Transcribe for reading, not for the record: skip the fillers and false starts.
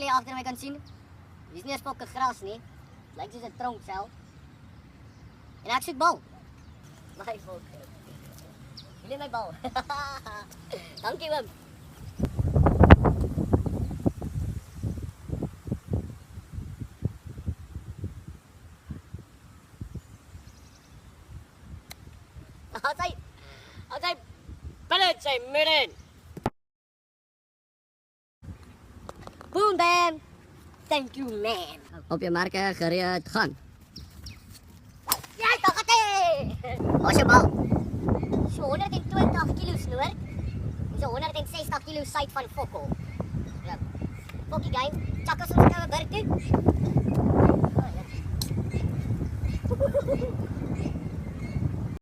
julle hier agter my kan sien, dis nie 'n spokke gras nie. Lyk soos 'n tronkvel. En ek soek bal. My volk. Julle my bal. Dankie oom. As hy binne sy midden. Boom bam. Thank you man. Op je marken, gereed, gaan. Ja, toch het hy. Wat is je bal? So 120 kilo snoer. En so 160 kilo suid van Fokko. Ja. Fokkie game, chak ons ons koue bird toe.